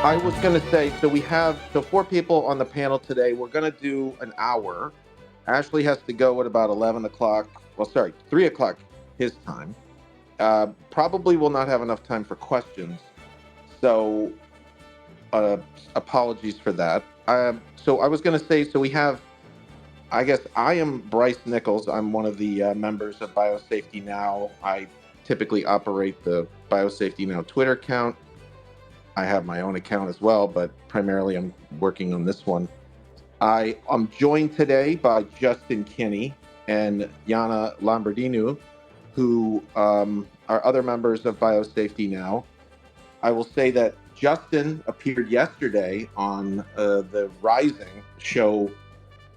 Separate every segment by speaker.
Speaker 1: I was going to say, so we have four people on the panel today. We're going to do an hour. Ashley has to go at about 11 o'clock. Well, sorry, 3 o'clock his time. Probably will not have enough time for questions. So uh, apologies for that. So I was going to say, so we have, I guess I am Bryce Nichols. I'm one of the members of Biosafety Now. I typically operate the Biosafety Now Twitter account. I have my own account as well, but primarily I'm working on this one. I am joined today by Justin Kinney and Jana Lombardinu, who are other members of Biosafety Now. I will say that Justin appeared yesterday on the Rising show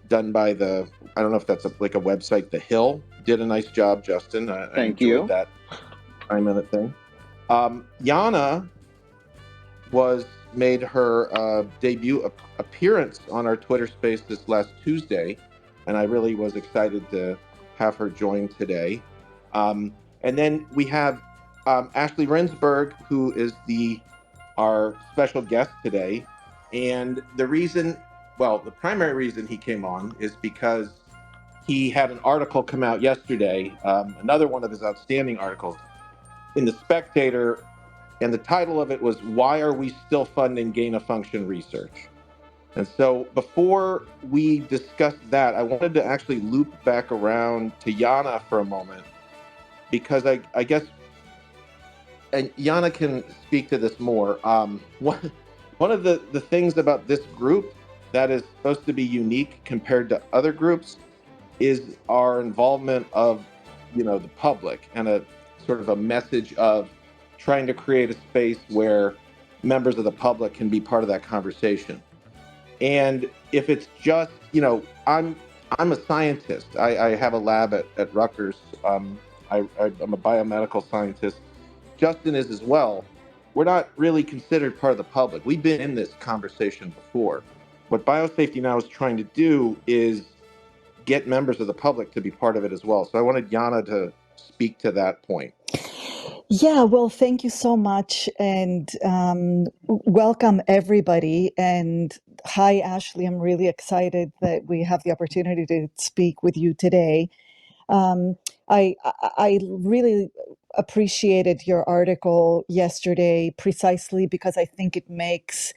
Speaker 1: done by I don't know if that's like a website, The Hill. Did a nice job, Justin. I enjoyed that 5-minute thing. Jana made her debut appearance on our Twitter space this last Tuesday, and I really was excited to have her join today. And then we have Ashley Rindsberg, who is our special guest today. And the primary reason he came on is because he had an article come out yesterday, another one of his outstanding articles in The Spectator, and the title of it was "Why Are We Still Funding Gain-of-Function Research?" And so before we discuss that, I wanted to actually loop back around to Jana for a moment, because I guess, and Jana can speak to this more, one of the things about this group that is supposed to be unique compared to other groups is our involvement of, the public, and a sort of a message of trying to create a space where members of the public can be part of that conversation. And if it's just, I'm a scientist. I have a lab at Rutgers. I'm a biomedical scientist. Justin is as well. We're not really considered part of the public. We've been in this conversation before. What Biosafety Now is trying to do is get members of the public to be part of it as well. So I wanted Jana to speak to that point.
Speaker 2: Yeah, well, thank you so much, and welcome everybody. And hi, Ashley. I'm really excited that we have the opportunity to speak with you today. I really appreciated your article yesterday, precisely because I think it makes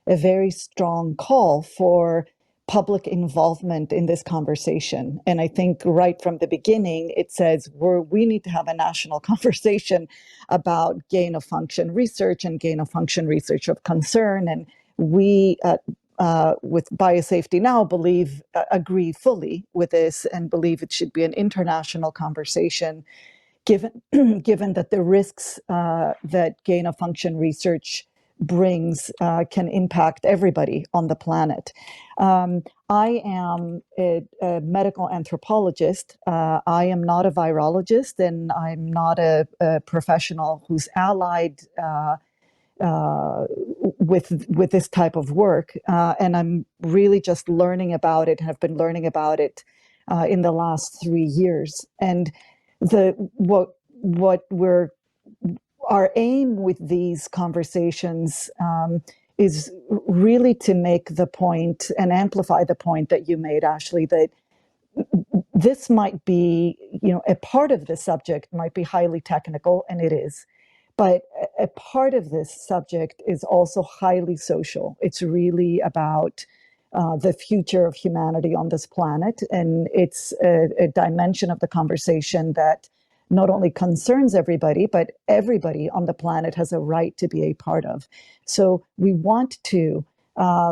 Speaker 2: a very strong call for public involvement in this conversation. And I think right from the beginning, it says we need to have a national conversation about gain-of-function research and gain-of-function research of concern. And we with Biosafety Now agree fully with this, and believe it should be an international conversation, given that the risks that gain-of-function research brings can impact everybody on the planet. I am a medical anthropologist. I am not a virologist, and I'm not a professional who's allied with this type of work, and I'm really just learning about it. Have been learning about it in the last 3 years, and our aim with these conversations is really to make the point and amplify the point that you made, Ashley, that this might be, a part of the subject might be highly technical, and it is. But a part of this subject is also highly social. It's really about the future of humanity on this planet. And it's a dimension of the conversation that not only concerns everybody, but everybody on the planet has a right to be a part of. So we want to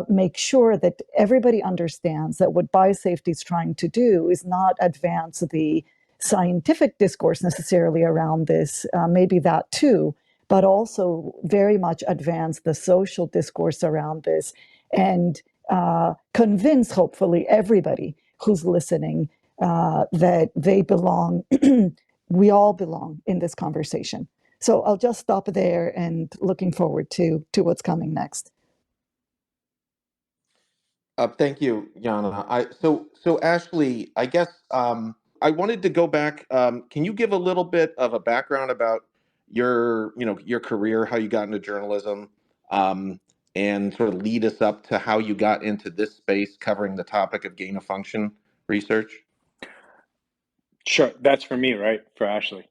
Speaker 2: make sure that everybody understands that what biosafety is trying to do is not advance the scientific discourse necessarily around this, maybe that too, but also very much advance the social discourse around this, and convince, hopefully, everybody who's listening that they belong, we all belong in this conversation. So I'll just stop there, and looking forward to what's coming next.
Speaker 1: Thank you, Jana. So Ashley, I guess I wanted to go back. Can you give a little bit of a background about your career, how you got into journalism, and sort of lead us up to how you got into this space covering the topic of gain of function research?
Speaker 3: Sure. That's for me, right? For Ashley.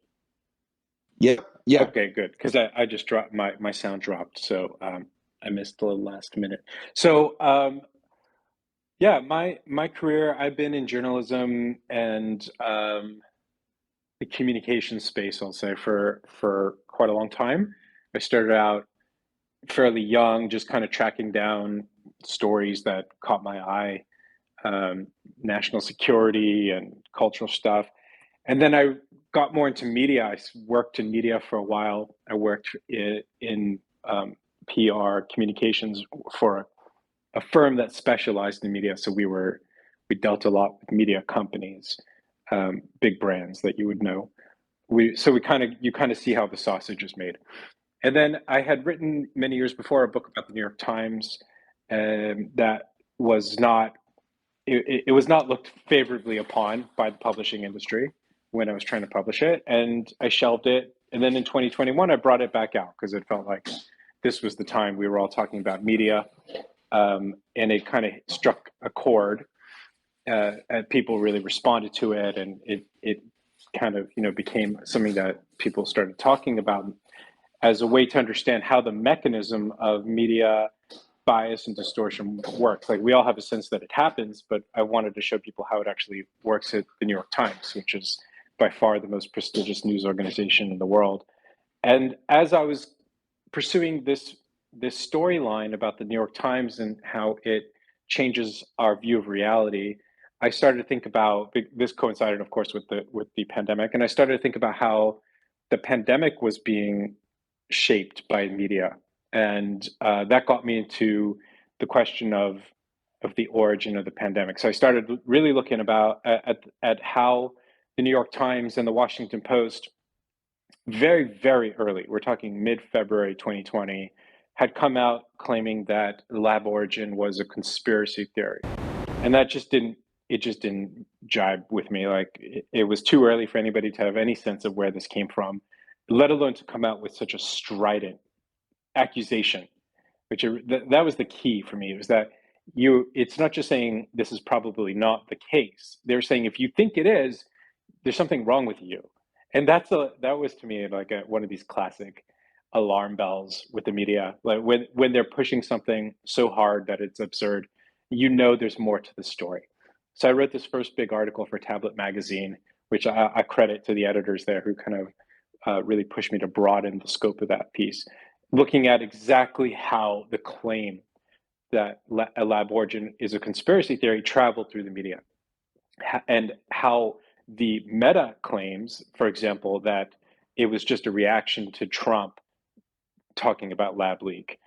Speaker 1: Yeah, yeah.
Speaker 3: Okay, good. Because I just dropped my sound dropped, so I missed the last minute. So yeah, my career, I've been in journalism and the communication space, I'll say, for quite a long time. I started out fairly young, just kind of tracking down stories that caught my eye, national security and cultural stuff. And then I got more into media. I worked in media for a while. I worked in PR communications for a firm that specialized in media. So we dealt a lot with media companies, big brands that you would know. You kind of see how the sausage is made. And then I had written many years before a book about the New York Times, that was not it was not looked favorably upon by the publishing industry when I was trying to publish it, and I shelved it. And then in 2021, I brought it back out because it felt like this was the time we were all talking about media, and it kind of struck a chord, and people really responded to it, and it kind of became something that people started talking about as a way to understand how the mechanism of media bias and distortion works. Like, we all have a sense that it happens, but I wanted to show people how it actually works at the New York Times, which is by far the most prestigious news organization in the world. And as I was pursuing this storyline about the New York Times and how it changes our view of reality, I started to think about this. Coincided, of course, with the pandemic, and I started to think about how the pandemic was being shaped by media, and that got me into the question of the origin of the pandemic. So I started really looking at how the New York Times and the Washington Post, very, very early, we're talking mid-February 2020, had come out claiming that lab origin was a conspiracy theory. And that just didn't jibe with me. Like, it was too early for anybody to have any sense of where this came from, let alone to come out with such a strident accusation, that was the key for me. It was that it's not just saying this is probably not the case. They're saying, if you think it is, there's something wrong with you. And that was to me like one of these classic alarm bells with the media. Like, when they're pushing something so hard that it's absurd, there's more to the story. So I wrote this first big article for Tablet Magazine, which I credit to the editors there, who kind of really pushed me to broaden the scope of that piece, looking at exactly how the claim that a lab origin is a conspiracy theory traveled through the media, and how the meta claims, for example, that it was just a reaction to Trump talking about lab leak,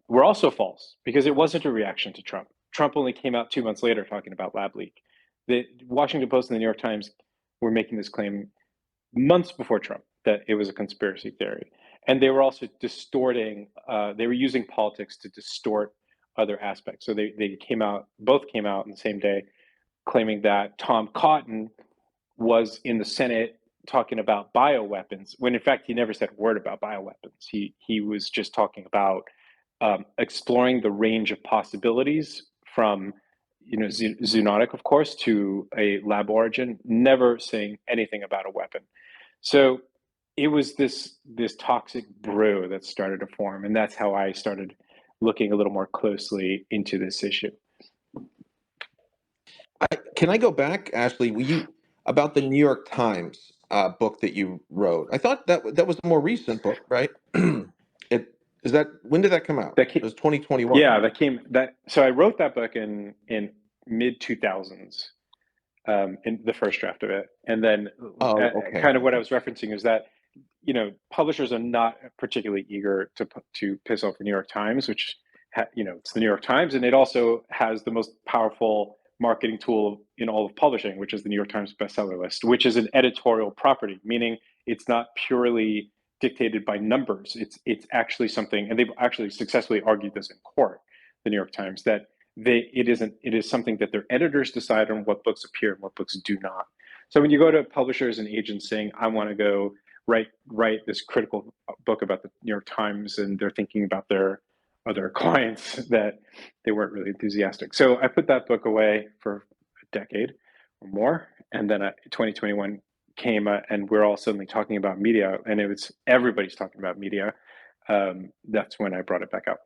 Speaker 3: were also false, because it wasn't a reaction to Trump. Trump only came out 2 months later talking about lab leak. The Washington Post and the New York Times were making this claim months before Trump, that it was a conspiracy theory. And they were also distorting, they were using politics to distort other aspects. So both came out on the same day, claiming that Tom Cotton was in the Senate talking about bioweapons, when in fact he never said a word about bioweapons. He was just talking about exploring the range of possibilities, from zoonotic, of course, to a lab origin, never saying anything about a weapon. So it was this toxic brew that started to form, and that's how I started looking a little more closely into this issue.
Speaker 1: Can I go back, Ashley? About the New York Times book that you wrote? I thought that was a more recent book, right? When did that come out? It was 2021.
Speaker 3: Yeah, so I wrote that book in mid 2000s, in the first draft of it, and then
Speaker 1: okay.
Speaker 3: kind of what I was referencing is that publishers are not particularly eager to piss off the New York Times, which it's the New York Times, and it also has the most powerful marketing tool in all of publishing, which is the New York Times bestseller list, which is an editorial property, meaning it's not purely dictated by numbers. It's actually something, and they've actually successfully argued this in court, the New York Times, that it is something that their editors decide on what books appear and what books do not. So when you go to publishers and agents saying, I want to go write this critical book about the New York Times, and they're thinking about their other clients that they weren't really enthusiastic. So I put that book away for a decade or more, and then 2021 came, and we're all suddenly talking about media, and everybody's talking about media. That's when I brought it back up.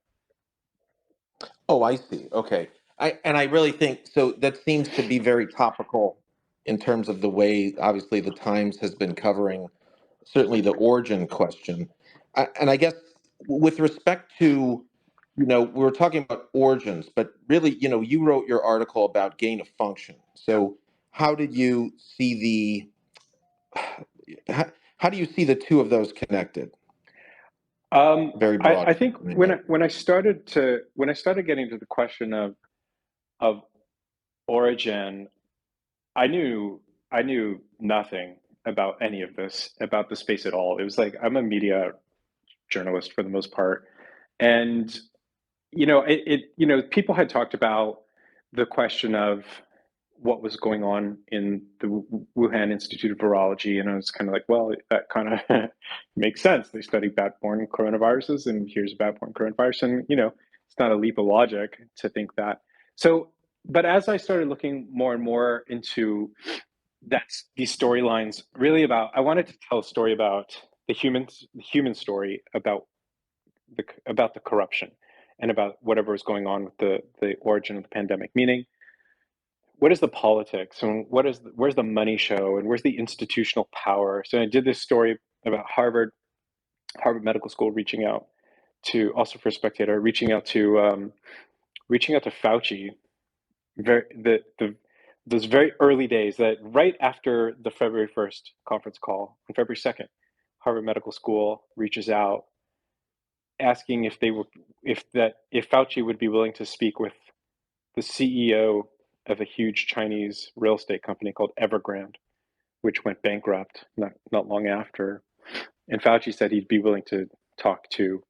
Speaker 1: Oh, I see. Okay. I really think so that seems to be very topical in terms of the way obviously the Times has been covering certainly the origin question. And I guess with respect to, we were talking about origins, but really, you wrote your article about gain of function. So how did you see how do you see the two of those connected? Very
Speaker 3: I
Speaker 1: broad.
Speaker 3: think
Speaker 1: I
Speaker 3: when
Speaker 1: might.
Speaker 3: I started getting to the question of origin, I knew nothing about any of this, about the space at all. It was like I'm a media journalist for the most part, and people had talked about the question of what was going on in the Wuhan Institute of Virology, and I was kind of like, well, that kind of makes sense. They study bat-borne coronaviruses, and here's a bat-borne coronavirus, and it's not a leap of logic to think that. So, but as I started looking more and more into these storylines, really I wanted to tell a story about the human story about the corruption and about whatever is going on with the origin of the pandemic. Meaning, what is the politics and where's the money show and where's the institutional power? So I did this story about Harvard Medical School reaching out to, also for Spectator, reaching out to Fauci, very the those very early days, that right after the February 1st conference call, on February 2nd, Harvard Medical School reaches out asking if Fauci would be willing to speak with the CEO of a huge Chinese real estate company called Evergrande, which went bankrupt not long after. And Fauci said he'd be willing to talk to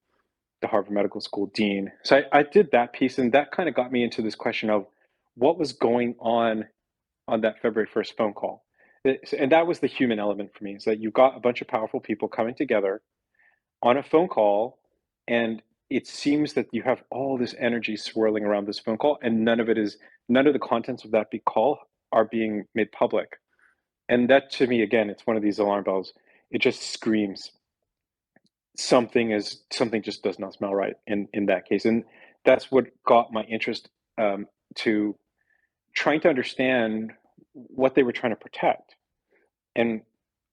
Speaker 3: the Harvard Medical School dean. So I did that piece, and that kind of got me into this question of what was going on that February 1st phone call. And that was the human element for me, is that you got a bunch of powerful people coming together on a phone call, and it seems that you have all this energy swirling around this phone call, and none of the contents of that big call are being made public. And that, to me, again, it's one of these alarm bells. It just screams something just does not smell right in that case. And that's what got my interest, to trying to understand what they were trying to protect. And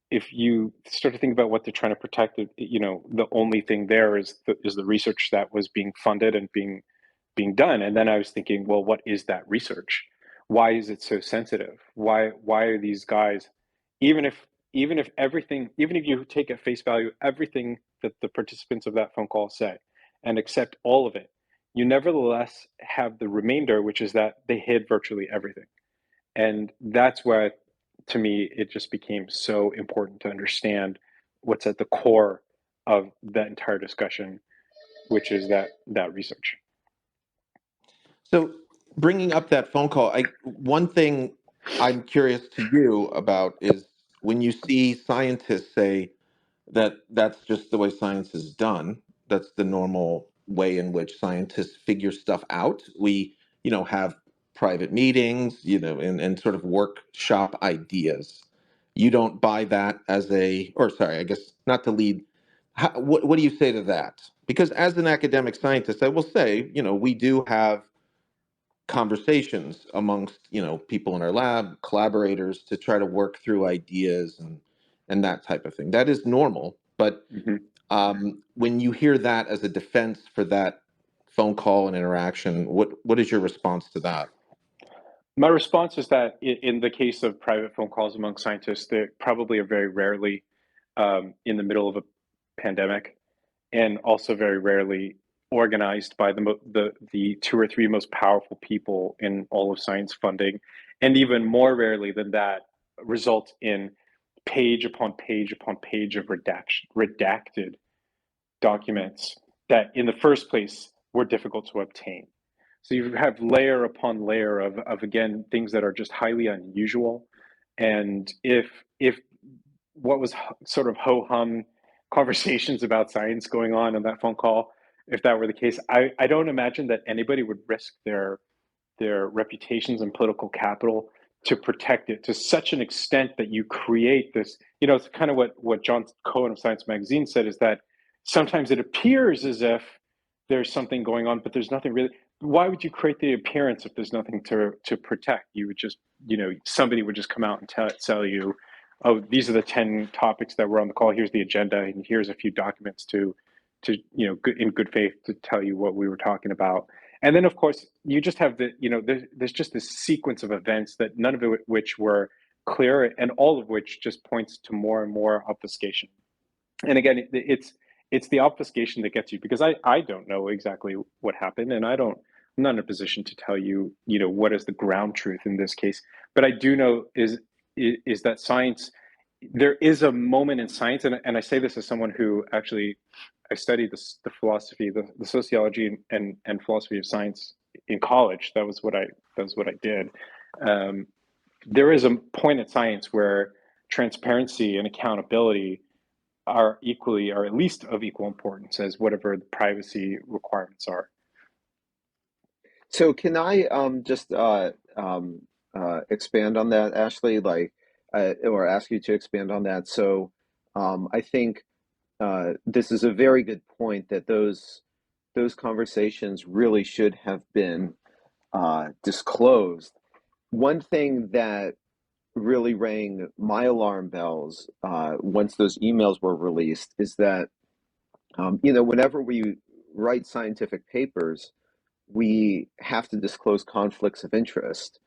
Speaker 3: if you start to think about what they're trying to protect, the only thing there is the research that was being funded and being done. And then I was thinking, well, what is that research? Why is it so sensitive? Why are these guys, even if even if you take at face value everything that the participants of that phone call say and accept all of it, you nevertheless have the remainder, which is that they hid virtually everything. And that's where, to me, it just became so important to understand what's at the core of that entire discussion, which is that research.
Speaker 1: So bringing up that phone call, one thing I'm curious to you about is when you see scientists say that that's just the way science is done. That's the normal way in which scientists figure stuff out. We, have private meetings, and sort of workshop ideas. You don't buy that as or sorry, I guess not to lead. What do you say to that? Because as an academic scientist, I will say, we do have conversations amongst people in our lab, collaborators, to try to work through ideas and that type of thing. That is normal, but
Speaker 3: Mhm.
Speaker 1: when you hear that as a defense for that phone call and interaction, what is your response to that?
Speaker 3: My response is that in the case of private phone calls among scientists, they probably are very rarely in the middle of a pandemic, and also very rarely organized by the two or three most powerful people in all of science funding, and even more rarely than that, result in page upon page upon page of redacted documents that in the first place were difficult to obtain. So you have layer upon layer of again, things that are just highly unusual. And if what was sort of ho hum conversations about science going on that phone call if that were the case. I don't imagine that anybody would risk their reputations and political capital to protect it to such an extent that you create this. It's kind of what John Cohen of Science Magazine said, is that sometimes it appears as if there's something going on, but there's nothing really. Why would you create the appearance if there's nothing to protect? You would just, somebody would just come out and tell you, oh, these are the 10 topics that were on the call. Here's the agenda, and here's a few documents to in good faith to tell you what we were talking about. And then, of course, you just have there's just this sequence of events that none of it which were clear, and all of which just points to more and more obfuscation. And again, it's the obfuscation that gets you, because I don't know exactly what happened, and I'm not in a position to tell you, what is the ground truth in this case. But I do know is that science, there is a moment in science, and I say this as someone who actually, I studied the philosophy, the sociology and philosophy of science in college. That was what I did. There is a point in science where transparency and accountability are equally, or at least of equal importance as whatever the privacy requirements are.
Speaker 4: So can I just expand on that, Ashley, or ask you to expand on that? So I think this is a very good point, that those conversations really should have been disclosed. One thing that really rang my alarm bells once those emails were released is that whenever we write scientific papers, we have to disclose conflicts of interest.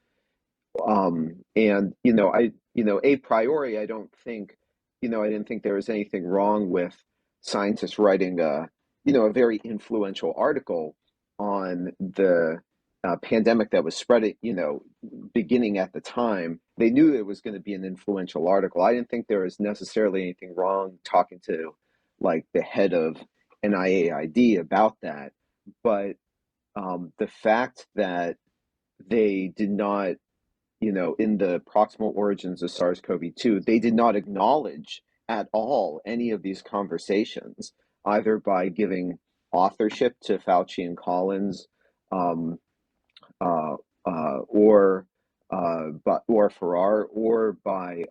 Speaker 4: And a priori, I didn't think there was anything wrong with scientists writing a very influential article on the pandemic that was spreading, beginning at the time. They knew it was going to be an influential article. I didn't think there was necessarily anything wrong talking to the head of NIAID about that. But the fact that they did not, in the proximal origins of SARS-CoV-2, they did not acknowledge at all any of these conversations, either by giving authorship to Fauci and Collins, or Farrar, or by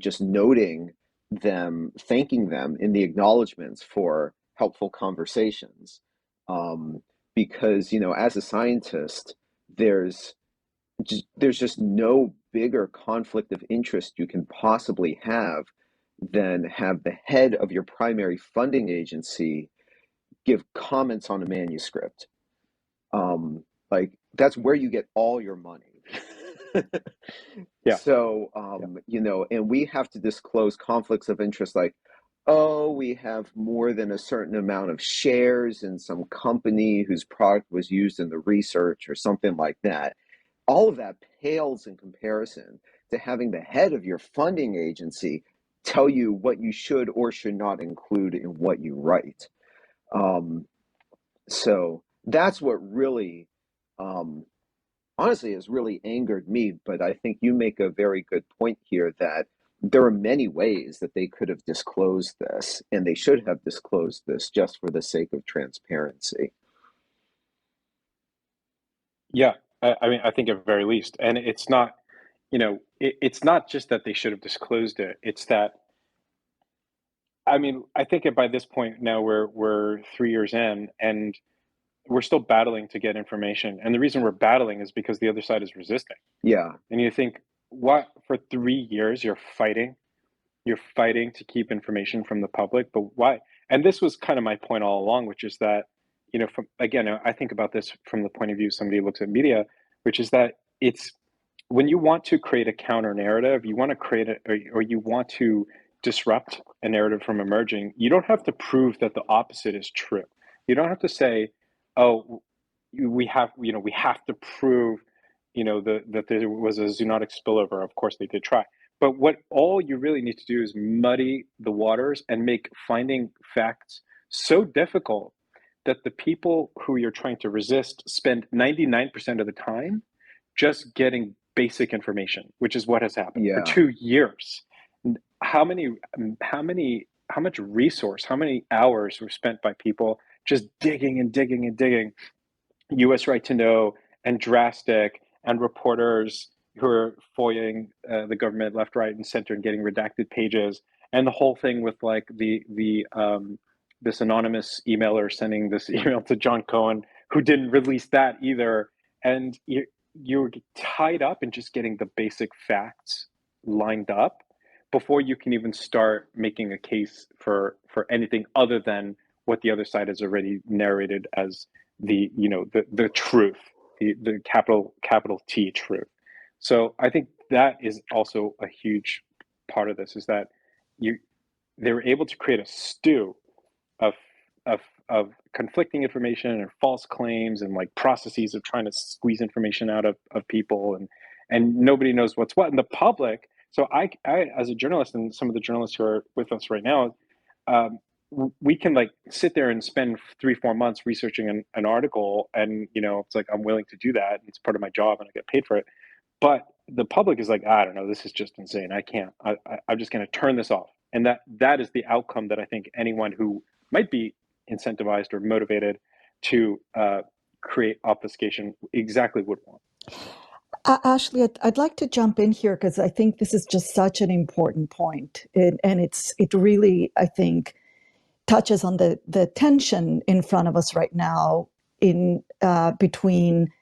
Speaker 4: just noting them, thanking them in the acknowledgments for helpful conversations. Because as a scientist, there's just no bigger conflict of interest you can possibly have than have the head of your primary funding agency give comments on a manuscript. That's where you get all your money.
Speaker 3: Yeah.
Speaker 4: So, and we have to disclose conflicts of interest, oh, we have more than a certain amount of shares in some company whose product was used in the research, or something like that. All of that pales in comparison to having the head of your funding agency tell you what you should or should not include in what you write. So that's what really, honestly, has really angered me. But I think you make a very good point here, that there are many ways that they could have disclosed this, and they should have disclosed this just for the sake of transparency.
Speaker 3: Yeah, I mean, I think at the very least, and it's not, it's not just that they should have disclosed it. It's that, I mean, I think by this point now we're 3 years in, and we're still battling to get information. And the reason we're battling is because the other side is resisting.
Speaker 4: Yeah.
Speaker 3: And you think, what, for 3 years you're fighting to keep information from the public, but why? And this was kind of my point all along, which is that, from, again, I think about this from the point of view somebody looks at media, which is that it's, when you want to create a counter narrative, you want to create it, or you want to disrupt a narrative from emerging, you don't have to prove that the opposite is true. You don't have to say, oh, we have to prove, that there was a zoonotic spillover. Of course they did try. But what all you really need to do is muddy the waters and make finding facts so difficult that the people who you're trying to resist spend 99% of the time just getting basic information, which is what has happened for 2 years. How many resource, how many hours were spent by people just digging and digging and digging. US Right to Know and Drastic and reporters who are foiling the government left, right, and center and getting redacted pages, and the whole thing with like this anonymous emailer sending this email to John Cohen, who didn't release that either, and you're tied up in just getting the basic facts lined up before you can even start making a case for anything other than what the other side has already narrated as the truth, the capital T truth. So I think that is also a huge part of this, is that you they were able to create a stew of of conflicting information and false claims and like processes of trying to squeeze information out of people, and nobody knows what's what. And the public, so I as a journalist, and some of the journalists who are with us right now, um, we can like sit there and spend 3-4 months researching an article, and it's like I'm willing to do that. It's part of my job and I get paid for it. But the public is like, I don't know, this is just insane. I can't. I'm just going to turn this off. And that is the outcome that I think anyone who might be incentivized or motivated to create obfuscation exactly would want.
Speaker 2: Ashley, I'd like to jump in here because I think this is just such an important point. And it really, I think, touches on the tension in front of us right now in between,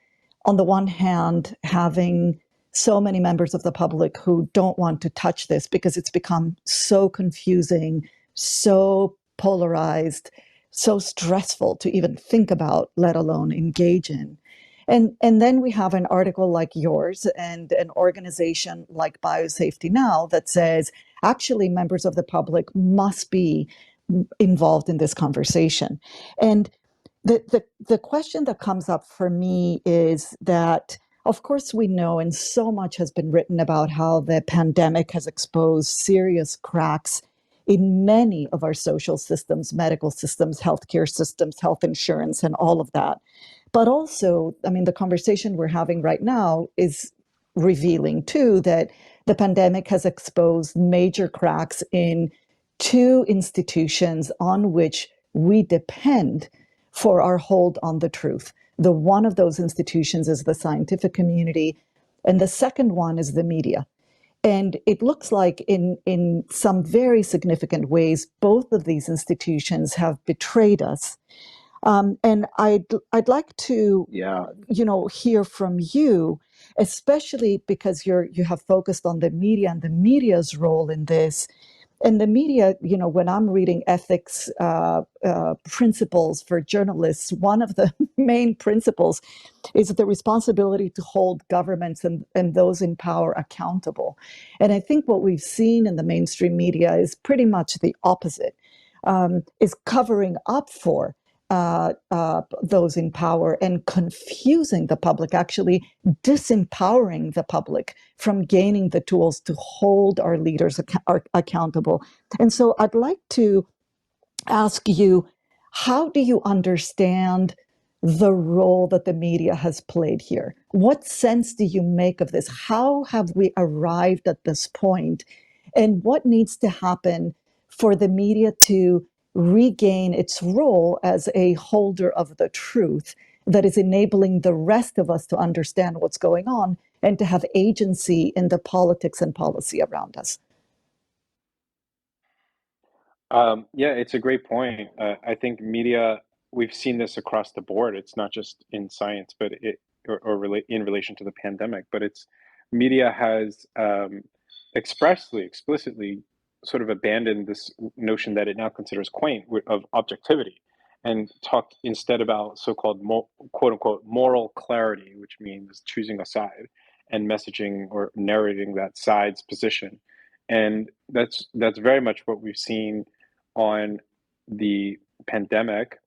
Speaker 2: on the one hand, having so many members of the public who don't want to touch this because it's become so confusing, so polarized, so stressful to even think about, let alone engage in. And then we have an article like yours and an organization like Biosafety Now that says actually members of the public must be involved in this conversation. And the question that comes up for me is that, of course, we know, and so much has been written about how the pandemic has exposed serious cracks in many of our social systems, medical systems, healthcare systems, health insurance, and all of that. But also, I mean, the conversation we're having right now is revealing too that the pandemic has exposed major cracks in two institutions on which we depend for our hold on the truth. The one of those institutions is the scientific community, and the second one is the media. And it looks like in some very significant ways, both of these institutions have betrayed us. And I'd like to hear from you, especially because you have focused on the media and the media's role in this. And the media, when I'm reading ethics principles for journalists, one of the main principles is the responsibility to hold governments and those in power accountable. And I think what we've seen in the mainstream media is pretty much the opposite, is covering up for those in power and confusing the public, actually disempowering the public from gaining the tools to hold our leaders accountable. And so I'd like to ask you, how do you understand the role that the media has played here? What sense do you make of this? How have we arrived at this point? And what needs to happen for the media to regain its role as a holder of the truth that is enabling the rest of us to understand what's going on and to have agency in the politics and policy around us?
Speaker 3: Yeah, it's a great point. I think media, we've seen this across the board. It's not just in science, but in relation to the pandemic, but it's media has explicitly sort of abandoned this notion that it now considers quaint of objectivity, and talked instead about so-called quote unquote moral clarity, which means choosing a side and messaging or narrating that side's position. And that's very much what we've seen on the pandemic.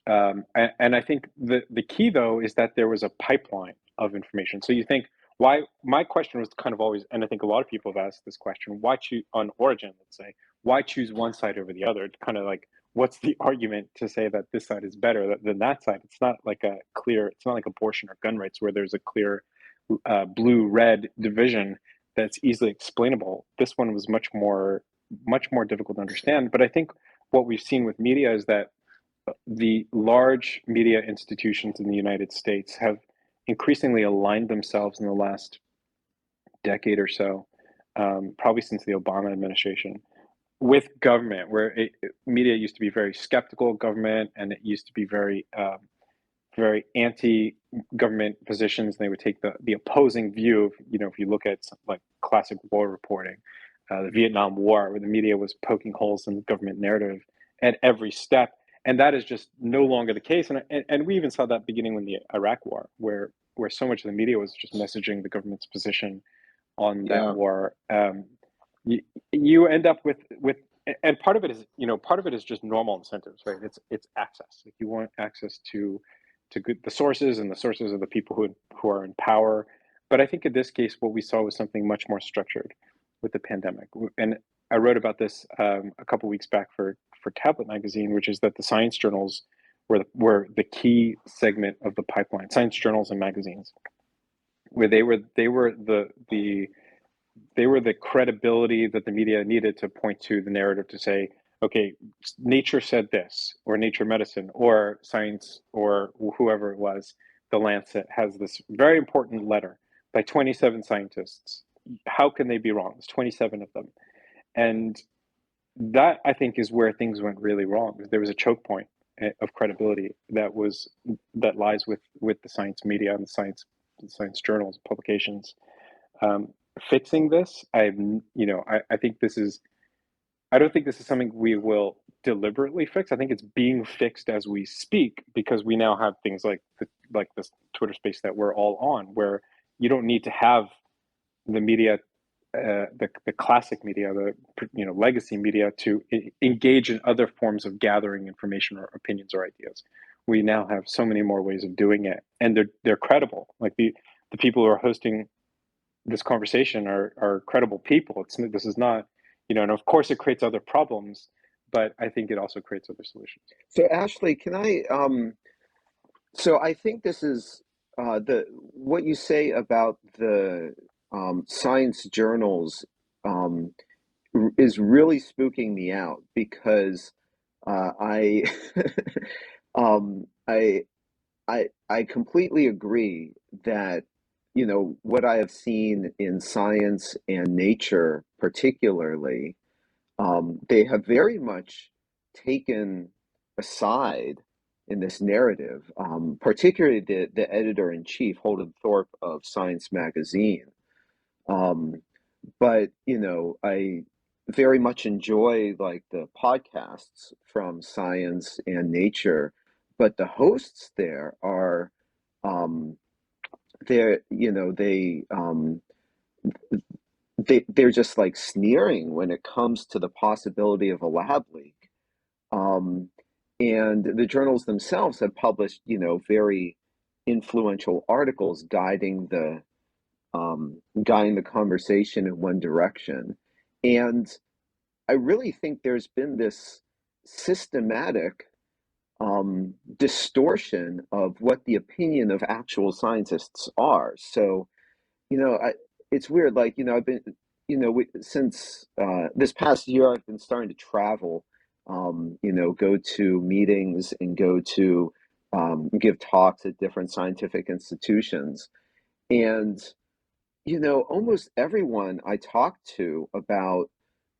Speaker 3: And I think the key, though, is that there was a pipeline of information. So you think, why? My question was kind of always, and I think a lot of people have asked this question: why choose on origin? Let's say, why choose one side over the other? Kind of like, what's the argument to say that this side is better than that side? It's not like a clear. It's not like abortion or gun rights, where there's a clear blue-red division that's easily explainable. This one was much more much more difficult to understand. But I think what we've seen with media is that the large media institutions in the United States have increasingly aligned themselves in the last decade or so, probably since the Obama administration, with government, where media used to be very skeptical of government, and it used to be very anti-government positions. And they would take the opposing view of, if you look at like classic war reporting, the Vietnam War, where the media was poking holes in the government narrative at every step. And that is just no longer the case. And we even saw that beginning with the Iraq War, where so much of the media was just messaging the government's position on that
Speaker 4: Yeah.
Speaker 3: war. You end up with and part of it is just normal incentives, right? It's access. Like, you want access to the sources, and the sources are the people who are in power. But I think in this case, what we saw was something much more structured with the pandemic. And I wrote about this a couple weeks back for Tablet Magazine, which is that the science journals were the key segment of the pipeline. Science journals and magazines, where they were the credibility that the media needed to point to the narrative, to say, okay, Nature said this, or Nature Medicine, or Science, or whoever it was, the Lancet has this very important letter by 27 scientists. How can they be wrong? There's 27 of them. And that, I think, is where things went really wrong. There was a choke point of credibility that lies with the science media and the science journals, publications. Fixing this, I think this is, I don't think this is something we will deliberately fix. I think it's being fixed as we speak, because we now have things like this Twitter space that we're all on, where you don't need to have the media, the classic media, the legacy media, to engage in other forms of gathering information or opinions or ideas. We now have so many more ways of doing it, and they're credible. Like the people who are hosting this conversation are credible people. This is not, and of course it creates other problems, but I think it also creates other solutions.
Speaker 4: So Ashley, can I so I think this is the what you say about the science journals is really spooking me out, because I um, I I completely agree that, what I have seen in Science and Nature particularly, they have very much taken a side in this narrative, particularly the editor-in-chief, Holden Thorpe of Science Magazine. Um, but, I very much enjoy like the podcasts from Science and Nature, but the hosts there are, um, they're, they're just like sneering when it comes to the possibility of a lab leak. Um, and the journals themselves have published, very influential articles guiding the conversation in one direction. And I really think there's been this systematic distortion of what the opinion of actual scientists are. So, it's weird. Like, I've been, since this past year, I've been starting to travel, go to meetings and go to give talks at different scientific institutions. And, almost everyone I talk to about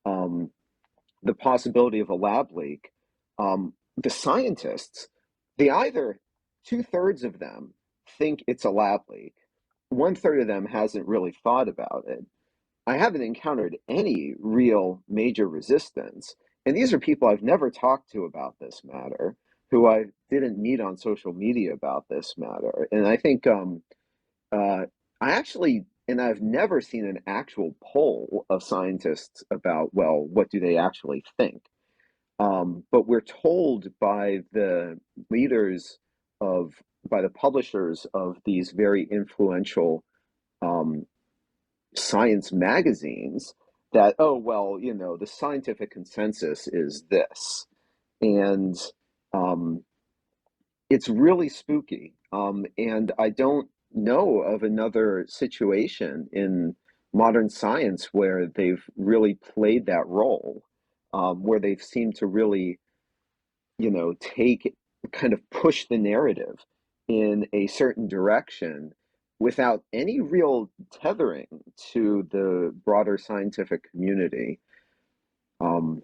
Speaker 4: um, the possibility of a lab leak, the scientists, they either, two-thirds of them think it's a lab leak, one-third of them hasn't really thought about it. I haven't encountered any real major resistance. And these are people I've never talked to about this matter, who I didn't meet on social media about this matter. And I think uh, I actually, and I've never seen an actual poll of scientists about, well, what do they actually think? But we're told by the leaders of, by the publishers of these very influential um, science magazines that, oh, well, the scientific consensus is this. And um, it's really spooky. And I don't know of another situation in modern science where they've really played that role, where they've seemed to really, take kind of push the narrative in a certain direction without any real tethering to the broader scientific community. Um,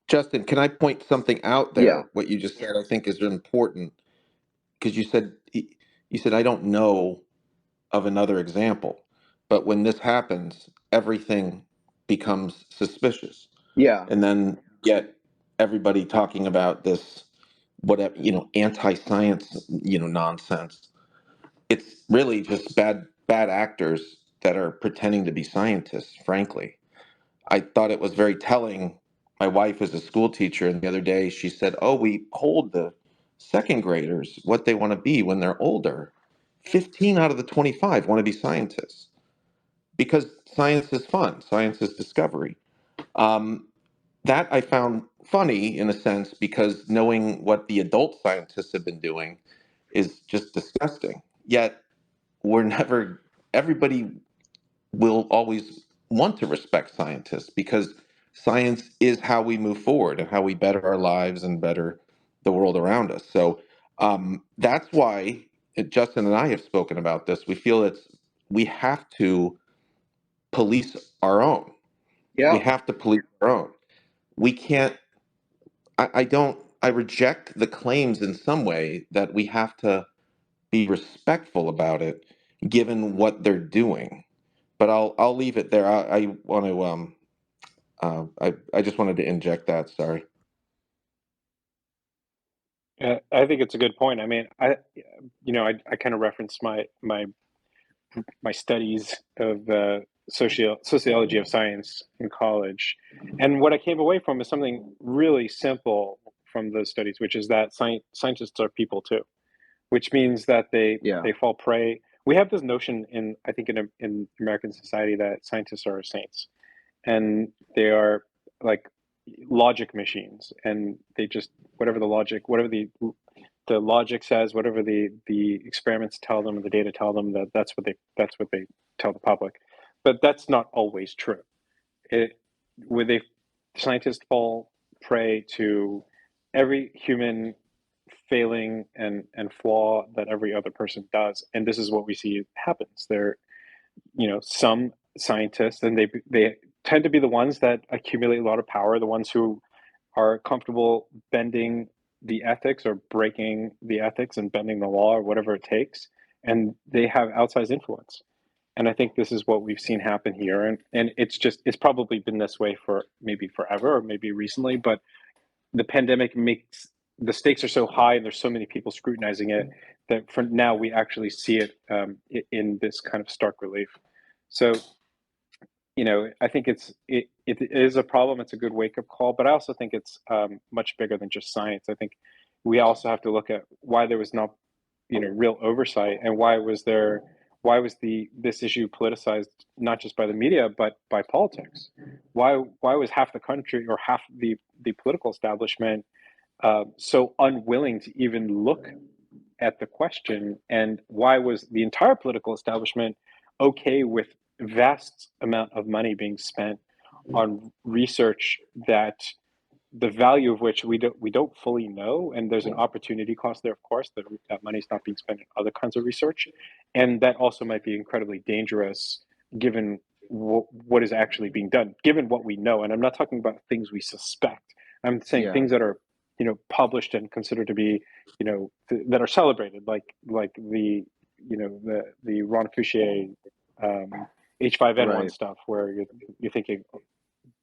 Speaker 1: Justin, can I point something out
Speaker 4: yeah,
Speaker 1: there? What you just said, I think, is important because you said I don't know of another example, but when this happens, everything becomes suspicious,
Speaker 4: yeah,
Speaker 1: and then get everybody talking about this, whatever, anti-science, nonsense. It's really just bad actors that are pretending to be scientists, frankly. I thought it was very telling. My wife is a school teacher, and the other day she said, "Oh, we polled the second graders what they want to be when they're older. 15 out of the 25 want to be scientists because science is fun, science is discovery." Um, that I found funny in a sense because knowing what the adult scientists have been doing is just disgusting. Yet we're never, everybody will always want to respect scientists because science is how we move forward and how we better our lives and better the world around us. So that's why Justin and I have spoken about this. We feel we have to police our own. We
Speaker 4: yeah,
Speaker 1: have to police our own. We can't. I reject the claims in some way that we have to be respectful about it, given what they're doing. But I'll leave it there. I want to I just wanted to inject that. Sorry.
Speaker 3: I think it's a good point. I mean, I kind of referenced my studies of sociology of science in college, and what I came away from is something really simple from those studies, which is that scientists are people too, which means that
Speaker 4: yeah,
Speaker 3: they fall prey. We have this notion I think in American society that scientists are saints, and they are like logic machines, and they just whatever the logic says, whatever the experiments tell them, the data tell them, that's what they tell the public. But that's not always true. It would they Scientists fall prey to every human failing and flaw that every other person does, and this is what we see happens. Some scientists, and they tend to be the ones that accumulate a lot of power, the ones who are comfortable bending the ethics or breaking the ethics and bending the law or whatever it takes, and they have outsized influence. And I think this is what we've seen happen here, and it's probably been this way for maybe forever or maybe recently, but the pandemic makes the stakes are so high and there's so many people scrutinizing it that for now we actually see it in this kind of stark relief. So I think it is a problem. It's a good wake up call, but I also think it's much bigger than just science. I think we also have to look at why there was not real oversight, and why was this issue politicized not just by the media but by politics? Why was half the country or half the political establishment so unwilling to even look at the question, and why was the entire political establishment okay with vast amount of money being spent on research that the value of which we don't fully know, and there's an opportunity cost there, of course, that money's not being spent in other kinds of research, and that also might be incredibly dangerous given what is actually being done, given what we know. And I'm not talking about things we suspect. I'm saying
Speaker 4: yeah,
Speaker 3: things that are published and considered to be that are celebrated, like the Ron Fouchier um, H5N1
Speaker 4: right.
Speaker 3: stuff, where you're thinking,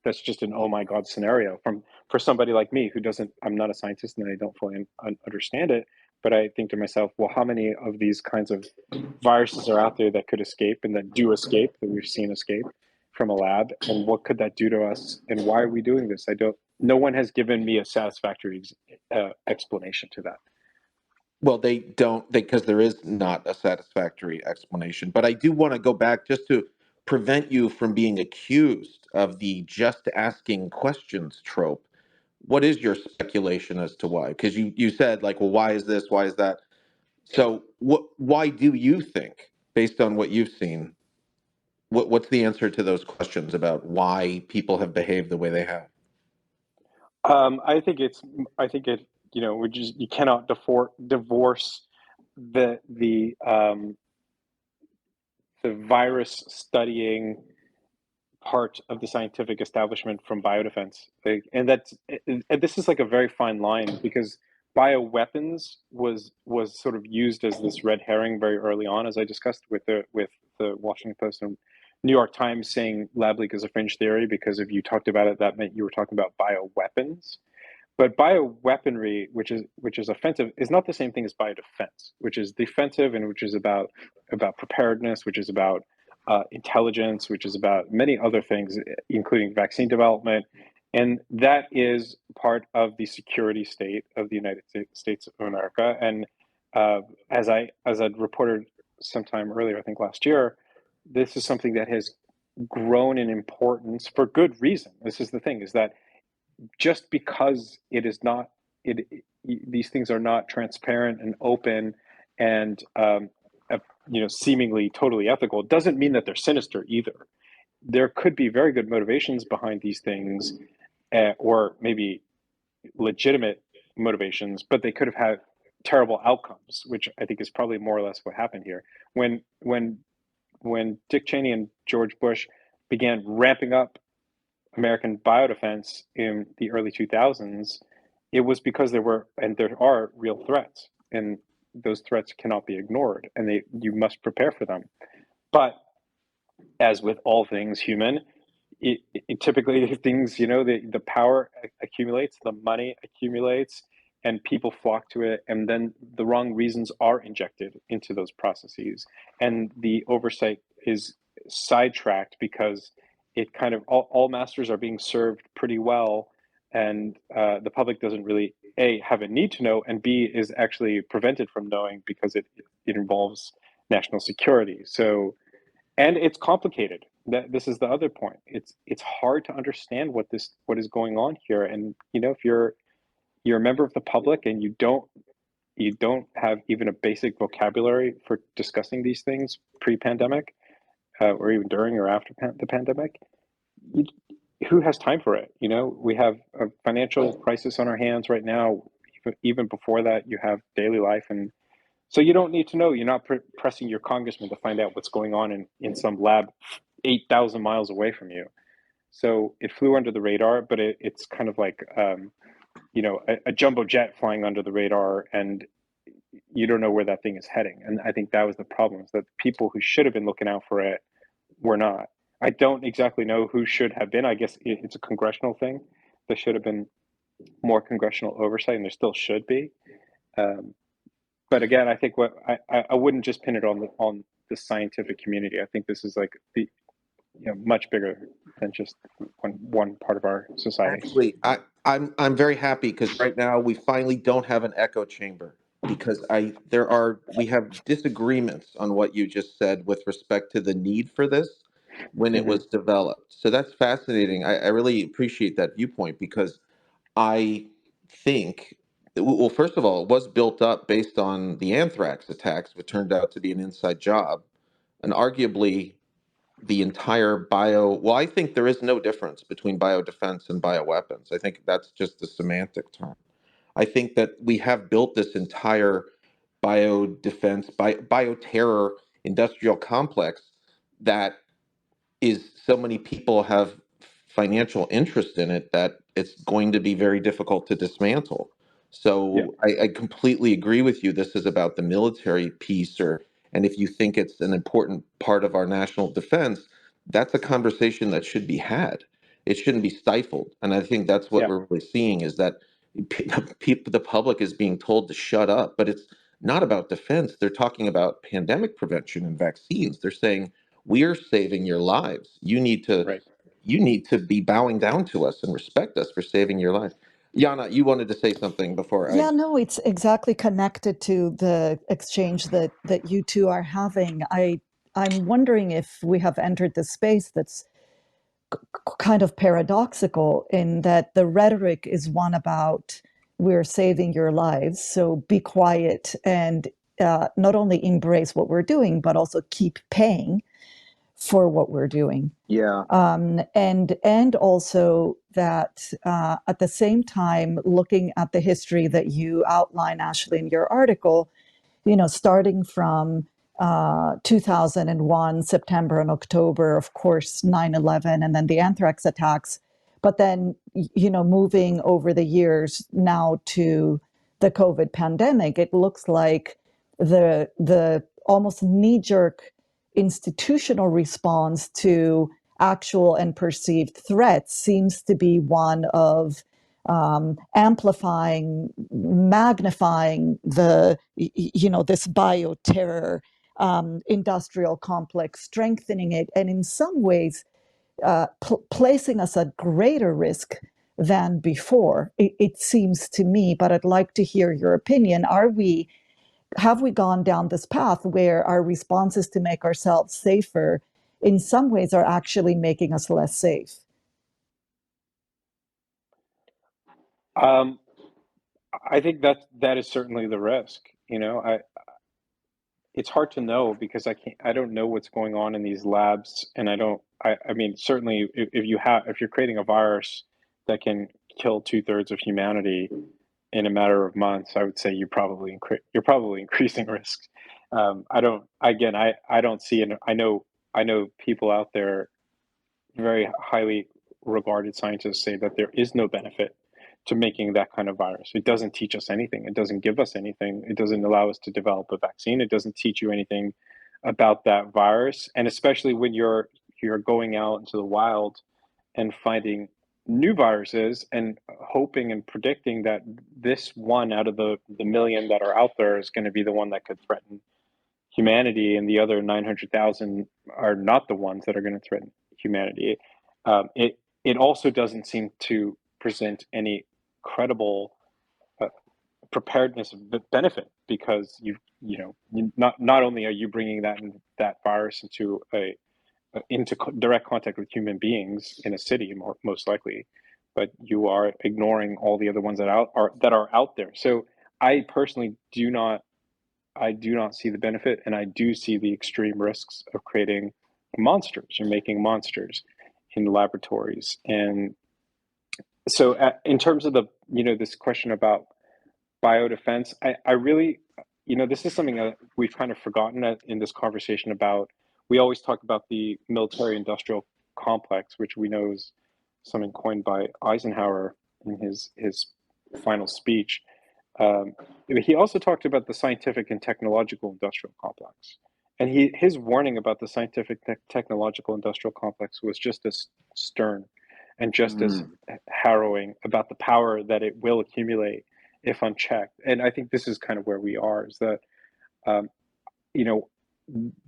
Speaker 3: that's just an oh my god scenario for somebody like me who doesn't I'm not a scientist and I don't fully understand it, but I think to myself, well, how many of these kinds of viruses are out there that could escape and that do escape, that we've seen escape from a lab, and what could that do to us, and why are we doing this? I don't No one has given me a satisfactory explanation to that.
Speaker 1: Well, they don't, because there is not a satisfactory explanation. But I do want to go back just to prevent you from being accused of the just asking questions trope. What is your speculation as to why? Because you said, like, well, why is this? Why is that? So why do you think, based on what you've seen? What's the answer to those questions about why people have behaved the way they have?
Speaker 3: I think it, which is, you cannot divorce the the virus studying part of the scientific establishment from biodefense. And this is like a very fine line, because bioweapons was sort of used as this red herring very early on, as I discussed with the Washington Post and New York Times saying lab leak is a fringe theory, because if you talked about it, that meant you were talking about bioweapons. But bioweaponry, which is offensive, is not the same thing as biodefense, which is defensive and which is about preparedness, which is about intelligence, which is about many other things, including vaccine development, and that is part of the security state of the United States of America. And as I reported sometime earlier, I think last year, this is something that has grown in importance for good reason. This is the thing: is that just because it is not it, these things are not transparent and open and seemingly totally ethical, doesn't mean that they're sinister either. There could be very good motivations behind these things, or maybe legitimate motivations, but they could have had terrible outcomes, which I think is probably more or less what happened here. When Dick Cheney and George Bush began ramping up American biodefense in the early 2000s, it was because there are real threats, and those threats cannot be ignored, and you must prepare for them. But as with all things human, it typically things, the power accumulates, the money accumulates, and people flock to it, and then the wrong reasons are injected into those processes, and the oversight is sidetracked because it kind of all masters are being served pretty well, and the public doesn't really have a need to know, and B is actually prevented from knowing because it involves national security. So, and it's complicated. This is the other point. It's hard to understand what is going on here, and if you're a member of the public and you don't have even a basic vocabulary for discussing these things pre-pandemic, or even during or after the pandemic, you, who has time for it? We have a financial crisis on our hands right now. Even before that, you have daily life, and so you don't need to know. You're not pressing your congressman to find out what's going on in some lab 8,000 miles away from you. So it flew under the radar, but it's kind of like a jumbo jet flying under the radar, and you don't know where that thing is heading. And I think that was the problem, is that people who should have been looking out for it were not. I don't exactly know who should have been. I guess it's a congressional thing. There should have been more congressional oversight, and there still should be. But again, I think I wouldn't just pin it on the scientific community. I think this is like the much bigger than just one part of our society.
Speaker 1: Actually, I'm very happy because right now we finally don't have an echo chamber, because we have disagreements on what you just said with respect to the need for this when it
Speaker 3: Mm-hmm.
Speaker 1: was developed. So that's fascinating. I really appreciate that viewpoint, because I think, well, first of all, it was built up based on the anthrax attacks, which turned out to be an inside job, and arguably the entire well, I think there is no difference between biodefense and bioweapons. I think that's just a semantic term. I think that we have built this entire biodefense, bioterror industrial complex that is, so many people have financial interest in it that it's going to be very difficult to dismantle.
Speaker 3: Yeah.
Speaker 1: So I completely agree with you. This is about the military piece, and if you think it's an important part of our national defense, that's a conversation that should be had. It shouldn't be stifled. And I think that's what
Speaker 3: Yeah.
Speaker 1: we're really seeing, is that people, the public, is being told to shut up. But it's not about defense. They're talking about pandemic prevention and vaccines. They're saying, we're saving your lives.
Speaker 3: Right.
Speaker 1: You need to be bowing down to us and respect us for saving your life. Yana, you wanted to say something before I.
Speaker 2: Yeah, no, it's exactly connected to the exchange that you two are having. I'm wondering if we have entered the space that's kind of paradoxical, in that the rhetoric is one about we're saving your lives, so be quiet and not only embrace what we're doing, but also keep paying for what we're doing.
Speaker 4: Yeah.
Speaker 2: And also that at the same time, looking at the history that you outline, Ashley, in your article, starting from 2001, September and October, of course, 9/11, and then the anthrax attacks. But then, moving over the years now to the COVID pandemic, it looks like the almost knee-jerk institutional response to actual and perceived threats seems to be one of amplifying, magnifying this bioterror industrial complex, strengthening it, and in some ways placing us at greater risk than before. It seems to me, but I'd like to hear your opinion. Have we gone down this path where our responses to make ourselves safer in some ways are actually making us less safe?
Speaker 3: I think that is certainly the risk. It's hard to know because I don't know what's going on in these labs, and I mean, certainly if you're creating a virus that can kill 2/3 of humanity in a matter of months, I would say you're probably increasing risks. I don't see, and I know people out there, very highly regarded scientists, say that there is no benefit to making that kind of virus. It doesn't teach us anything. It doesn't give us anything. It doesn't allow us to develop a vaccine. It doesn't teach you anything about that virus. And especially when you're going out into the wild and finding new viruses and hoping and predicting that this one out of the million that are out there is going to be the one that could threaten humanity, and the other 900,000 are not the ones that are going to threaten humanity. It also doesn't seem to present any credible uh, preparedness benefit, because not only are you bringing that virus into direct contact with human beings in a city, most likely, but you are ignoring all the other ones that are out there. So I personally do not see the benefit, and I do see the extreme risks of creating monsters or making monsters in laboratories. And so, in terms of this question about biodefense, I really, this is something that we've kind of forgotten in this conversation about. We always talk about the military-industrial complex, which we know is something coined by Eisenhower in his final speech. Um, he also talked about the scientific and technological industrial complex. And his warning about the scientific technological industrial complex was just as stern and just as
Speaker 4: Mm.
Speaker 3: harrowing about the power that it will accumulate if unchecked. And I think this is kind of where we are, is that, um, you know,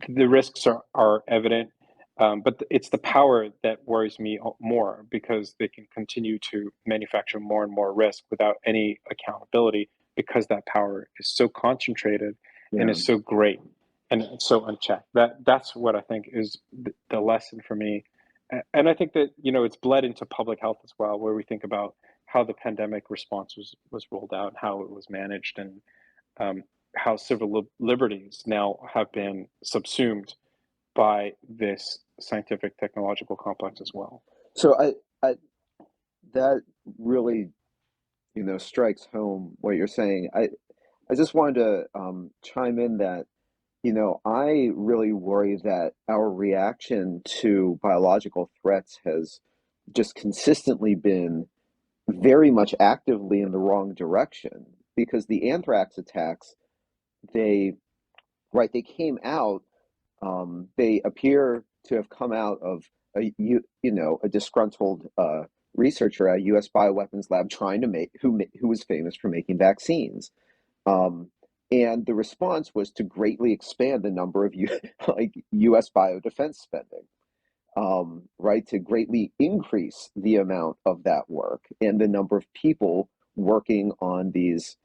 Speaker 3: the risks are evident, but it's the power that worries me more, because they can continue to manufacture more and more risk without any accountability, because that power is so concentrated and
Speaker 4: Yeah.
Speaker 3: is so great and so unchecked. That's what I think is the lesson for me. And I think that, it's bled into public health as well, where we think about how the pandemic response was rolled out, how it was managed, and um, how civil liberties now have been subsumed by this scientific technological complex as well.
Speaker 4: So I that really, strikes home what you're saying. I just wanted to chime in that, I really worry that our reaction to biological threats has just consistently been very much actively in the wrong direction, because the anthrax attacks, they they came out, they appear to have come out of a disgruntled researcher at a U.S. bioweapons lab trying to make who was famous for making vaccines. Um, and the response was to greatly expand the number of U.S. biodefense spending, to greatly increase the amount of that work and the number of people working on these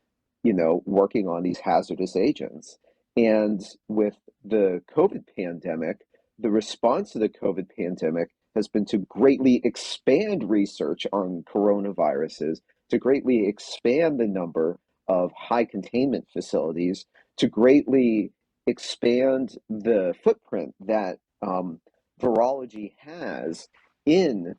Speaker 4: hazardous agents. And with the COVID pandemic, the response to the COVID pandemic has been to greatly expand research on coronaviruses, to greatly expand the number of high containment facilities, to greatly expand the footprint that virology has in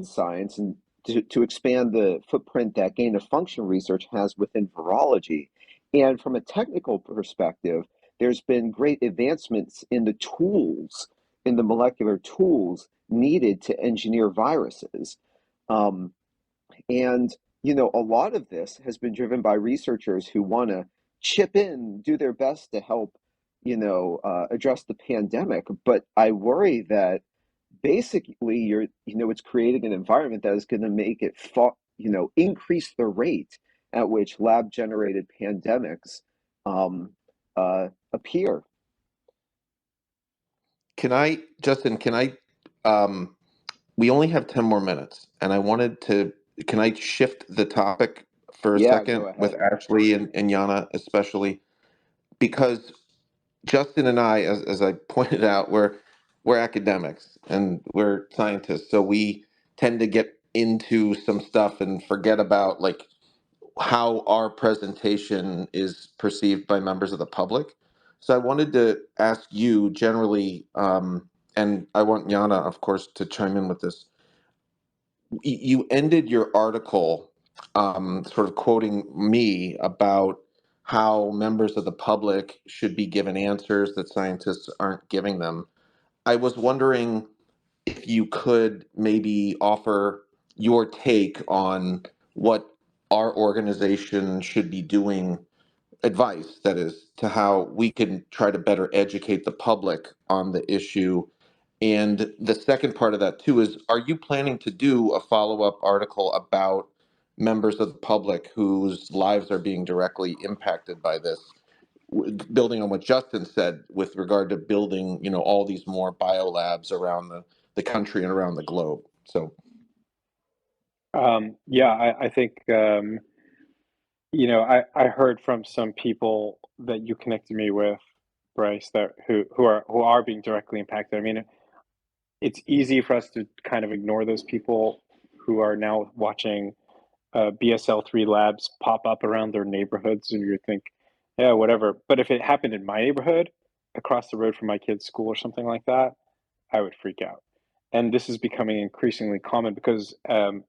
Speaker 4: science, and to expand the footprint that gain of function research has within virology. And from a technical perspective, there's been great advancements in the tools, in the molecular tools needed to engineer viruses. Um, and, a lot of this has been driven by researchers who want to chip in, do their best to help, address the pandemic. But I worry that basically it's creating an environment that is going to make it increase the rate at which lab generated pandemics appear.
Speaker 1: Justin, we only have 10 more minutes, and can I shift the topic for a
Speaker 4: Yeah,
Speaker 1: second
Speaker 4: go
Speaker 1: with
Speaker 4: ahead.
Speaker 1: Ashley and Yana, especially because Justin and I, as I pointed out, we're academics and we're scientists, so we tend to get into some stuff and forget about like how our presentation is perceived by members of the public. So I wanted to ask you generally, and I want Yana, of course, to chime in with this. You ended your article sort of quoting me about how members of the public should be given answers that scientists aren't giving them. I was wondering if you could maybe offer your take on what our organization should be doing, advice that is, to how we can try to better educate the public on the issue. And the second part of that too is, are you planning to do a follow-up article about members of the public whose lives are being directly impacted by this, building on what Justin said with regard to building, all these more biolabs around the country and around the globe? So
Speaker 3: Yeah, I think I heard from some people that you connected me with, Bryce, that who are being directly impacted. I mean, it's easy for us to kind of ignore those people who are now watching BSL-3 labs pop up around their neighborhoods, and you think, yeah, whatever. But if it happened in my neighborhood, across the road from my kid's school or something like that, I would freak out. And this is becoming increasingly common because,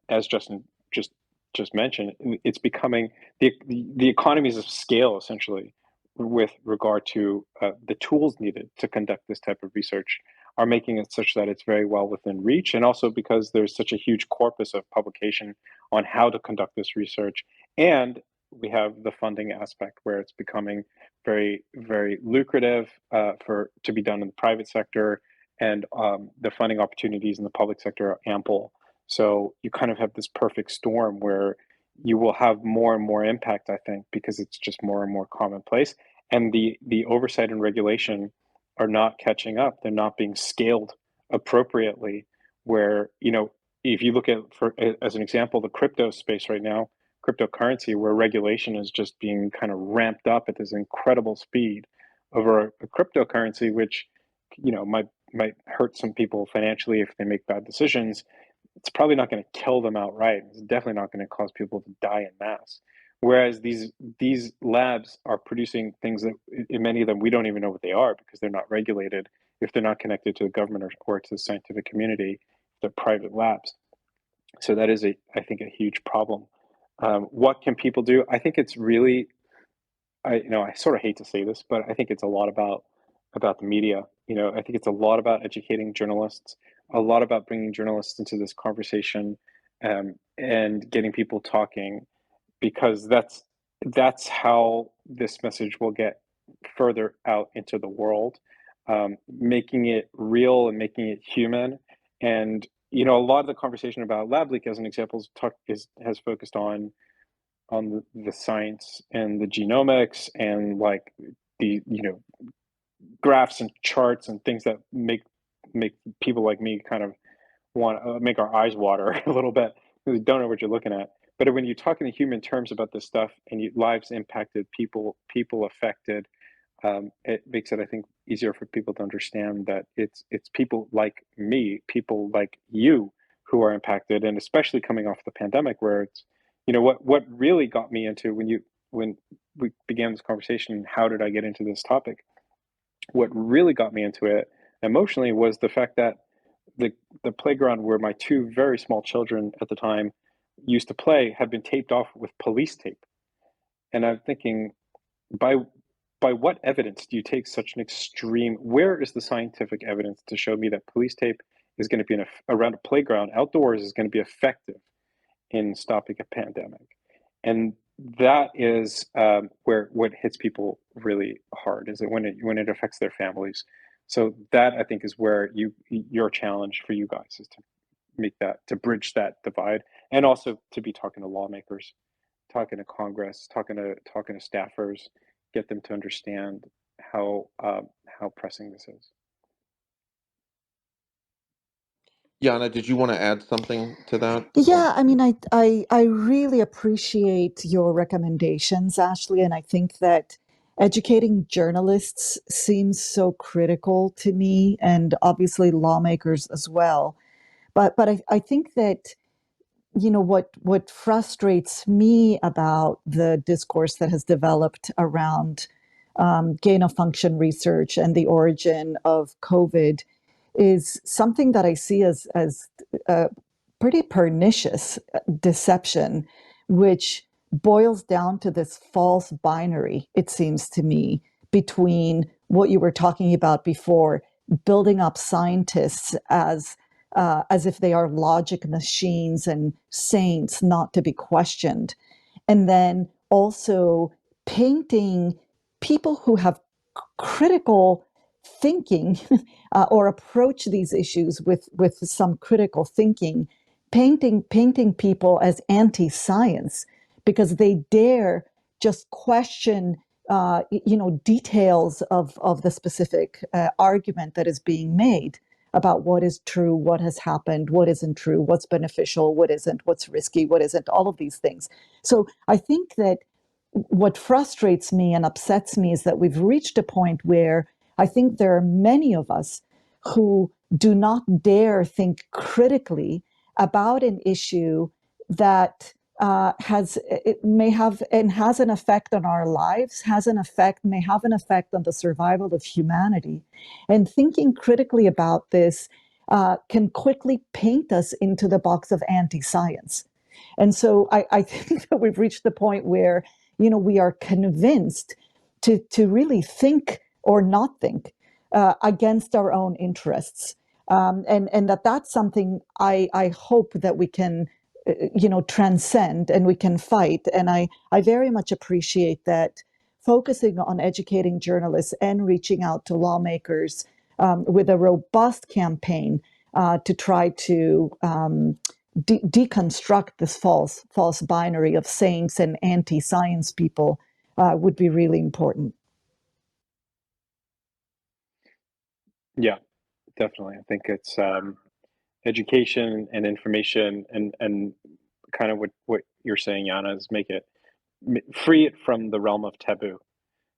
Speaker 3: as Justin just mentioned, it's becoming the economies of scale essentially with regard to the tools needed to conduct this type of research are making it such that it's very well within reach, and also because there's such a huge corpus of publication on how to conduct this research, and we have the funding aspect where it's becoming very very lucrative for to be done in the private sector, and the funding opportunities in the public sector are ample. So you kind of have this perfect storm where you will have more and more impact, I think, because it's just more and more commonplace. And the oversight and regulation are not catching up. They're not being scaled appropriately. Where, if you look at, for as an example, the crypto space right now, cryptocurrency, where regulation is just being kind of ramped up at this incredible speed over a cryptocurrency, which, might hurt some people financially if they make bad decisions. It's probably not going to kill them outright. It's definitely not going to cause people to die in mass. Whereas these labs are producing things that, in many of them, we don't even know what they are because they're not regulated. If they're not connected to the government or to the scientific community, they're private labs. So that is I think, a huge problem. What can people do? I think it's really, I sort of hate to say this, but I think it's a lot about the media. I think it's a lot about educating journalists, a lot about bringing journalists into this conversation, and getting people talking, because that's how this message will get further out into the world, making it real and making it human. And a lot of the conversation about lab leak, as an example, has focused on the science and the genomics and like the graphs and charts and things that make people like me kind of want make our eyes water a little bit because you don't know what you're looking at. But when you talk in human terms about this stuff and lives impacted, people affected, it makes it, I think, easier for people to understand that it's people like me, people like you, who are impacted, and especially coming off the pandemic, where it's, what really got me into, when we began this conversation, how did I get into this topic? What really got me into it emotionally was the fact that the playground where my two very small children at the time used to play had been taped off with police tape. And I'm thinking, by by what evidence do you take such an extreme? Where is the scientific evidence to show me that police tape is going to be around a playground outdoors is going to be effective in stopping a pandemic? And that is where what hits people really hard is that when it affects their families. So that I think is where your challenge for you guys is to make that to bridge that divide, and also to be talking to lawmakers, talking to Congress, talking to staffers, get them to understand how pressing this is.
Speaker 1: Yana, did you want to add something to that?
Speaker 2: Yeah, I mean, I really appreciate your recommendations, Ashley, and I think that educating journalists seems so critical to me, and obviously lawmakers as well. But I think that what frustrates me about the discourse that has developed around gain of function research and the origin of COVID is something that I see as pretty pernicious deception, which boils down to this false binary, it seems to me, between what you were talking about before, building up scientists as if they are logic machines and saints not to be questioned, and then also painting people who have critical thinking or approach these issues with some critical thinking, painting people as anti-science because they dare just question details of the specific argument that is being made about what is true, what has happened, what isn't true, what's beneficial, what isn't, what's risky, what isn't, all of these things. So I think that what frustrates me and upsets me is that we've reached a point where I think there are many of us who do not dare think critically about an issue that it may have and has an effect on our lives, may have an effect on the survival of humanity. And thinking critically about this can quickly paint us into the box of anti-science. And so I think that we've reached the point where, we are convinced to really think or not think against our own interests. And that's something I hope that we can, transcend and we can fight. And I very much appreciate that focusing on educating journalists and reaching out to lawmakers with a robust campaign to try to deconstruct this false binary of saints and anti-science people would be really important.
Speaker 3: Yeah, definitely. I think it's education and information and kind of what you're saying, Yana, is make it free it from the realm of taboo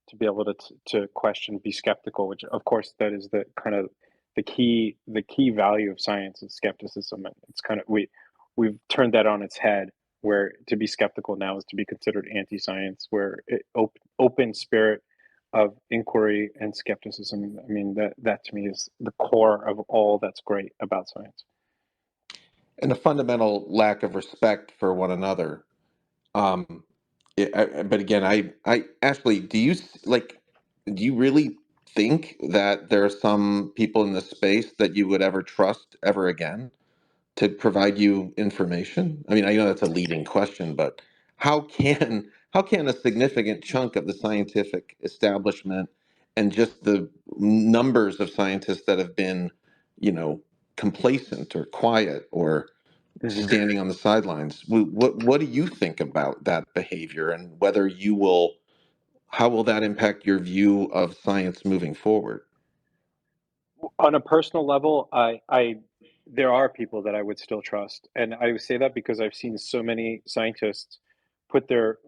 Speaker 3: to be able to question, be skeptical, which of course that is the kind of the key value of science is skepticism. And it's kind of we've turned that on its head, where to be skeptical now is to be considered anti-science, where open spirit of inquiry and skepticism. I mean, that to me is the core of all that's great about science.
Speaker 1: And a fundamental lack of respect for one another. Um, but again, Ashley, do you really think that there are some people in this space that you would ever trust ever again to provide you information? I mean, I know that's a leading question, but how can a significant chunk of the scientific establishment and just the numbers of scientists that have been, you know, complacent or quiet or
Speaker 3: Mhm.
Speaker 1: standing on the sidelines, what do you think about that behavior, and whether you will how will that impact your view of science moving forward?
Speaker 3: On a personal level, I there are people that I would still trust, and I would say that because I've seen so many scientists put their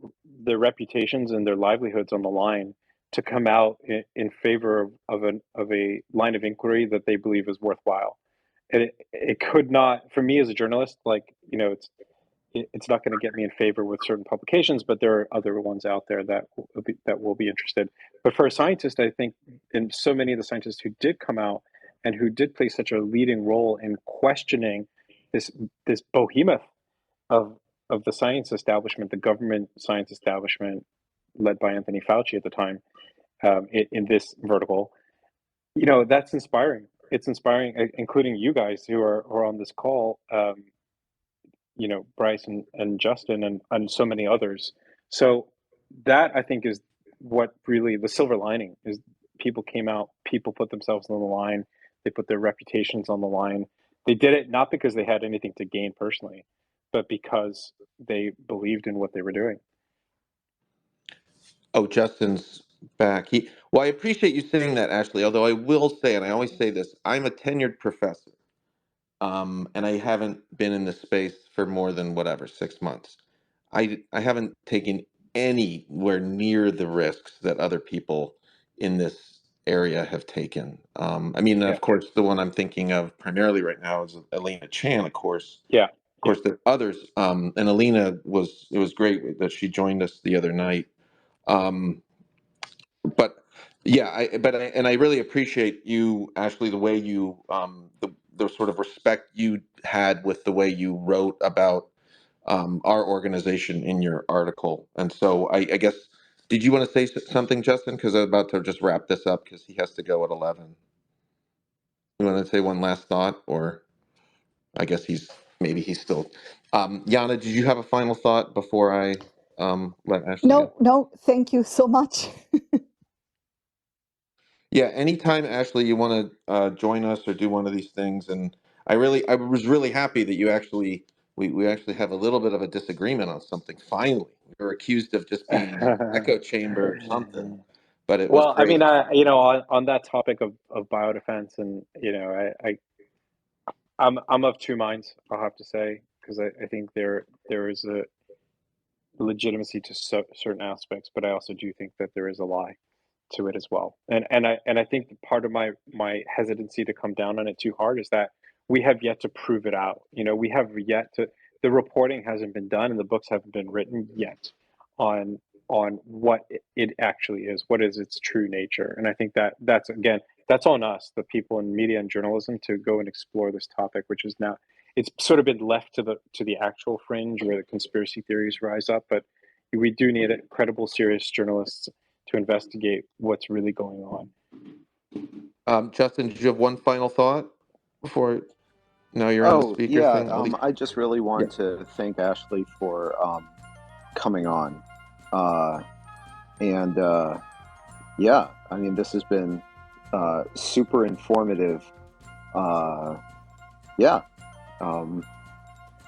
Speaker 3: reputations and their livelihoods on the line to come out in favor of a line of inquiry that they believe is worthwhile. And it could not, for me as a journalist, like, it's not going to get me in favor with certain publications, but there are other ones out there that will be interested. But for a scientist, I think, and so many of the scientists who did come out and who did play such a leading role in questioning this behemoth of the science establishment, the government science establishment, led by Anthony Fauci at the time, in this vertical. That's inspiring. It's inspiring, including you guys who are on this call. Bryce and Justin and so many others. So that, I think, is what really the silver lining is. People came out, people put themselves on the line, they put their reputations on the line. They did it not because they had anything to gain personally, but because they believed in what they were doing.
Speaker 1: Oh, Justin's back. Well, I appreciate you saying that, Ashley. Although I will say, and I always say this, I'm a tenured professor, and I haven't been in this space for more than 6 months. I haven't taken anywhere near the risks that other people in this area have taken. I mean,
Speaker 3: Yeah.
Speaker 1: of course, the one I'm thinking of primarily right now is Elena Chan, of course.
Speaker 3: Yeah.
Speaker 1: Of course, there are others. And Elena it was great that she joined us the other night. But yeah, I really appreciate you, Ashley, the way you the sort of respect you had with the way you wrote about our organization in your article. And so I guess, did you want to say something, Justin? Because I'm about to just wrap this up because he has to go at 11. You want to say one last thought, or I guess maybe he's still. Yana, did you have a final thought before I let Ashley go?
Speaker 2: No, thank you so much.
Speaker 1: Yeah, anytime, Ashley, you want to join us or do one of these things, and I was really happy that we actually have a little bit of a disagreement on something. Finally, we were accused of just being in an echo chamber or something, but it was
Speaker 3: Well, I
Speaker 1: great.
Speaker 3: mean, on that topic of biodefense, and I'm of two minds, I'll have to say, because I think there is a legitimacy to certain aspects, but I also do think that there is a lie to it as well. And I think that part of my hesitancy to come down on it too hard is that we have yet to prove it out. We have yet to, the reporting hasn't been done and the books haven't been written yet on what it actually is, what is its true nature. And I think that that's on us, the people in media and journalism, to go and explore this topic, which is now, it's sort of been left to the actual fringe where the conspiracy theories rise up. But we do need credible, serious journalists to investigate what's really going on.
Speaker 1: Justin, did you have one final thought before? No, you're on the
Speaker 4: Oh,
Speaker 1: speaker
Speaker 4: yeah.
Speaker 1: thing. At least,
Speaker 4: I just really
Speaker 1: yeah.
Speaker 4: want to thank Ashley for coming on. And yeah, I mean, this has been super informative. Yeah.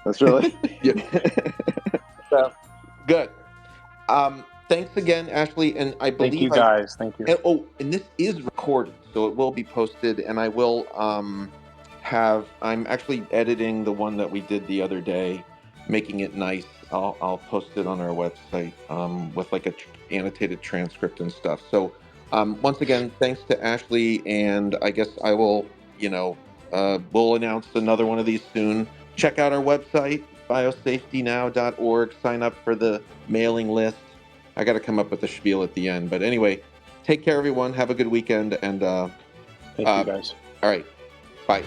Speaker 4: That's really
Speaker 1: So good. Thanks again, Ashley, and I believe
Speaker 3: Thank you, guys. Thank you.
Speaker 1: And this is recorded, so it will be posted, and I will I'm actually editing the one that we did the other day, making it nice. I'll post it on our website with like a annotated transcript and stuff. So once again, thanks to Ashley, and I guess I will, we'll announce another one of these soon. Check out our website, biosafetynow.org. Sign up for the mailing list. I got to come up with a spiel at the end. But anyway, take care, everyone. Have a good weekend. And
Speaker 3: thank you, guys.
Speaker 1: All right. Bye.